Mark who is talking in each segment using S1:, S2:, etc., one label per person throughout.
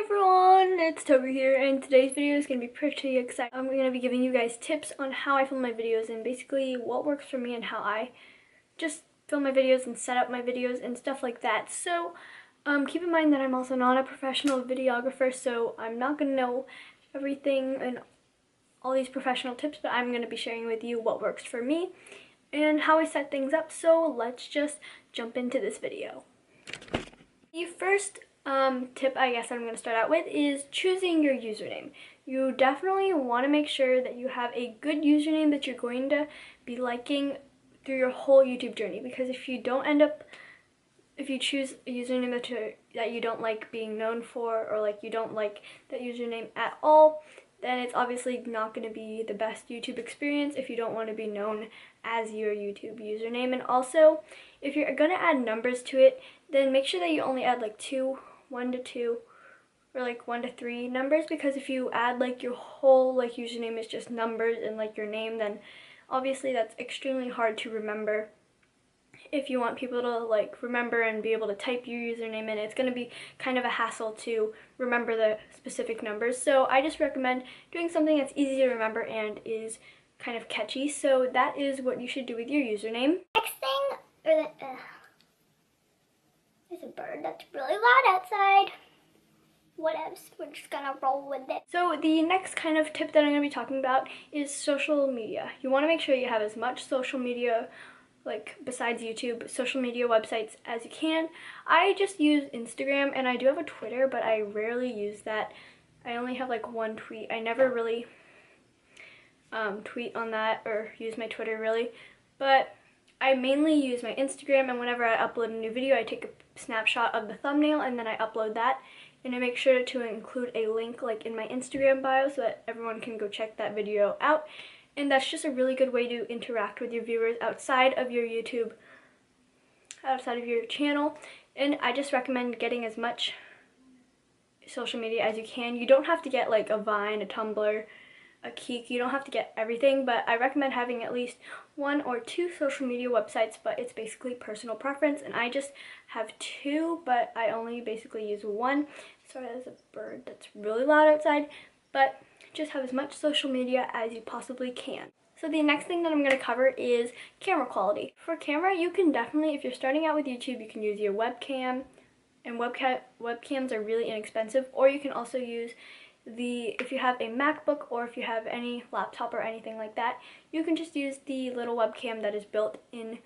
S1: everyone, it's Tobey here, and today's video is going to be pretty exciting. I'm going to be giving you guys tips on how I film my videos and basically what works for me and how I just film my videos and set up my videos and stuff like that. So keep in mind that I'm also not a professional videographer, so I'm not going to know everything and all these professional tips, but I'm going to be sharing with you what works for me and how I set things up. So let's just jump into this video. The first tip I guess I'm going to start out with is choosing your username. You definitely want to make sure that you have a good username that you're going to be liking through your whole YouTube journey, because if you choose a username that you don't like being known for, or like you don't like that username at all, then it's obviously not going to be the best YouTube experience if you don't want to be known as your YouTube username. And also, if you're going to add numbers to it, then make sure that you only add like 1 to 2, or like 1 to 3 numbers, because if you add like your whole like username is just numbers and like your name, then obviously that's extremely hard to remember. If you want people to like remember and be able to type your username in, it's going to be kind of a hassle to remember the specific numbers. So I just recommend doing something that's easy to remember and is kind of catchy. So that is what you should do with your username.
S2: Next thing, there's a bird that's really loud outside. What else? We're just gonna roll with it.
S1: So the next kind of tip that I'm going to be talking about is social media. You want to make sure you have as much social media, like besides YouTube, social media websites as you can. I just use Instagram, and I do have a Twitter, but I rarely use that. I only have like one tweet. I never really tweet on that or use my Twitter really, but I mainly use my Instagram, and whenever I upload a new video, I take a snapshot of the thumbnail and then I upload that, and I make sure to include a link like in my Instagram bio so that everyone can go check that video out. And that's just a really good way to interact with your viewers outside of your YouTube, outside of your channel. And I just recommend getting as much social media as you can. You don't have to get like a Vine, a Tumblr, a Kik. You don't have to get everything, but I recommend having at least 1 or 2 social media websites, but it's basically personal preference, and I just have 2, but I only basically use 1. Sorry, there's a bird that's really loud outside, but just have as much social media as you possibly can. So the next thing that I'm going to cover is camera quality. For camera, you can definitely, if you're starting out with YouTube, you can use your webcam, and webcams are really inexpensive, or you can also use if you have a MacBook or if you have any laptop or anything like that, you can just use the little webcam that is built into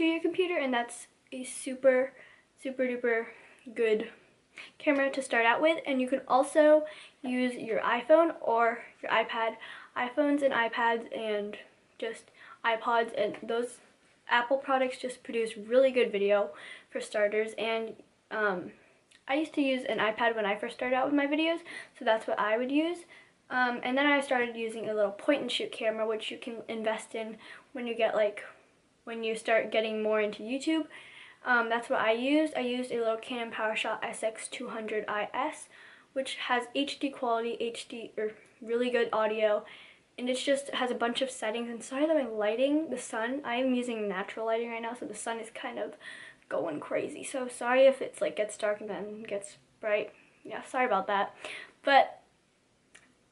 S1: your computer, and that's a super duper good camera to start out with. And you can also use your iPhone or your iPad. iPhones and iPads and just iPods and those Apple products just produce really good video for starters. And I used to use an iPad when I first started out with my videos, so that's what I would use. And then I started using a little point and shoot camera, which you can invest in when you start getting more into YouTube. That's what I used. I used a little Canon PowerShot SX200IS, which has HD quality, or really good audio, and it just has a bunch of settings. And sorry that my lighting, the sun, I am using natural lighting right now, so the sun is kind of going crazy. So sorry if it's like gets dark and then gets bright. Yeah, sorry about that. But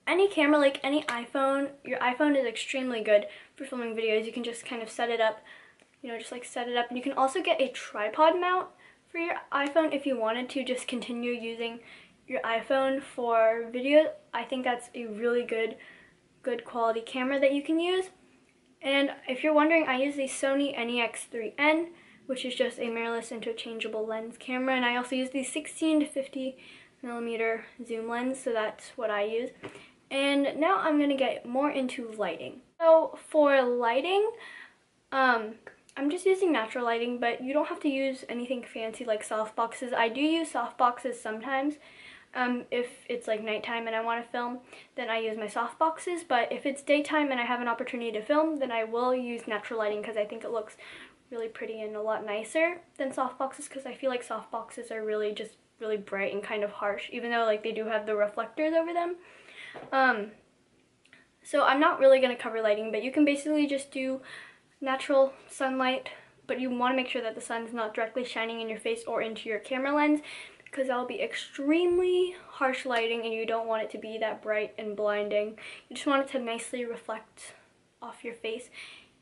S1: any camera, like any iPhone, your iPhone is extremely good for filming videos. You can just kind of set it up, just like set it up. And you can also get a tripod mount for your iPhone if you wanted to just continue using your iPhone for video. I think that's a really good quality camera that you can use. And if you're wondering, I use the Sony NEX3N, which is just a mirrorless interchangeable lens camera, and I also use the 16 to 50 millimeter zoom lens, so that's what I use. And now I'm going to get more into lighting. So for lighting, I'm just using natural lighting, but you don't have to use anything fancy like softboxes. I do use softboxes sometimes. If it's like nighttime and I want to film, then I use my softboxes, but if it's daytime and I have an opportunity to film, then I will use natural lighting, because I think it looks really pretty and a lot nicer than softboxes, because I feel like softboxes are really bright and kind of harsh, even though like they do have the reflectors over them. So I'm not really going to cover lighting, but you can basically just do natural sunlight, but you want to make sure that the sun is not directly shining in your face or into your camera lens, because that'll be extremely harsh lighting and you don't want it to be that bright and blinding. You just want it to nicely reflect off your face.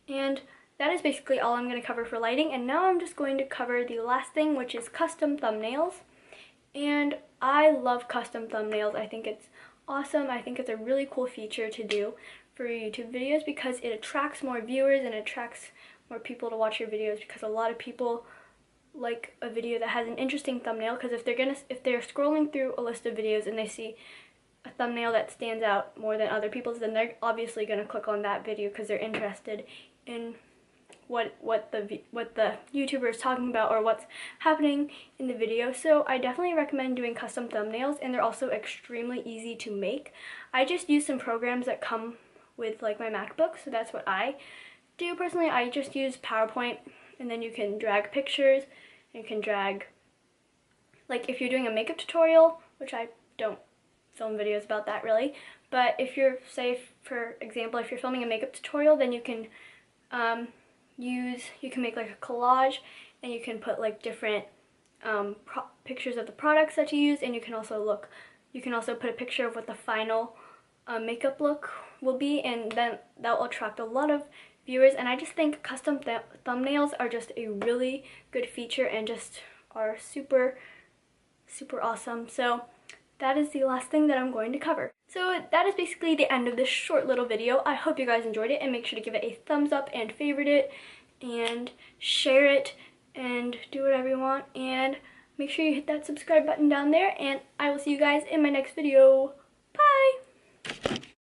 S1: And that is basically all I'm going to cover for lighting. And now I'm just going to cover the last thing, which is custom thumbnails. And I love custom thumbnails. I think it's awesome. I think it's a really cool feature to do for your YouTube videos because it attracts more viewers and attracts more people to watch your videos, because a lot of people like a video that has an interesting thumbnail, because if they're scrolling through a list of videos and they see a thumbnail that stands out more than other people's, then they're obviously going to click on that video because they're interested in what the YouTuber is talking about or what's happening in the video. So I definitely recommend doing custom thumbnails, and they're also extremely easy to make. I just use some programs that come with like my MacBook, so that's what I do personally. I just use PowerPoint, and then you can drag pictures, and you can drag, like if you're doing a makeup tutorial, which I don't film videos about that really, but if you're, say for example, if you're filming a makeup tutorial, then you can you can make like a collage, and you can put like different pictures of the products that you use, and you can also put a picture of what the final makeup look will be, and then that will attract a lot of viewers. And I just think custom thumbnails are just a really good feature and just are super awesome. So that is the last thing that I'm going to cover. So that is basically the end of this short little video. I hope you guys enjoyed it, and make sure to give it a thumbs up and favorite it and share it and do whatever you want, and make sure you hit that subscribe button down there, and I will see you guys in my next video. Bye!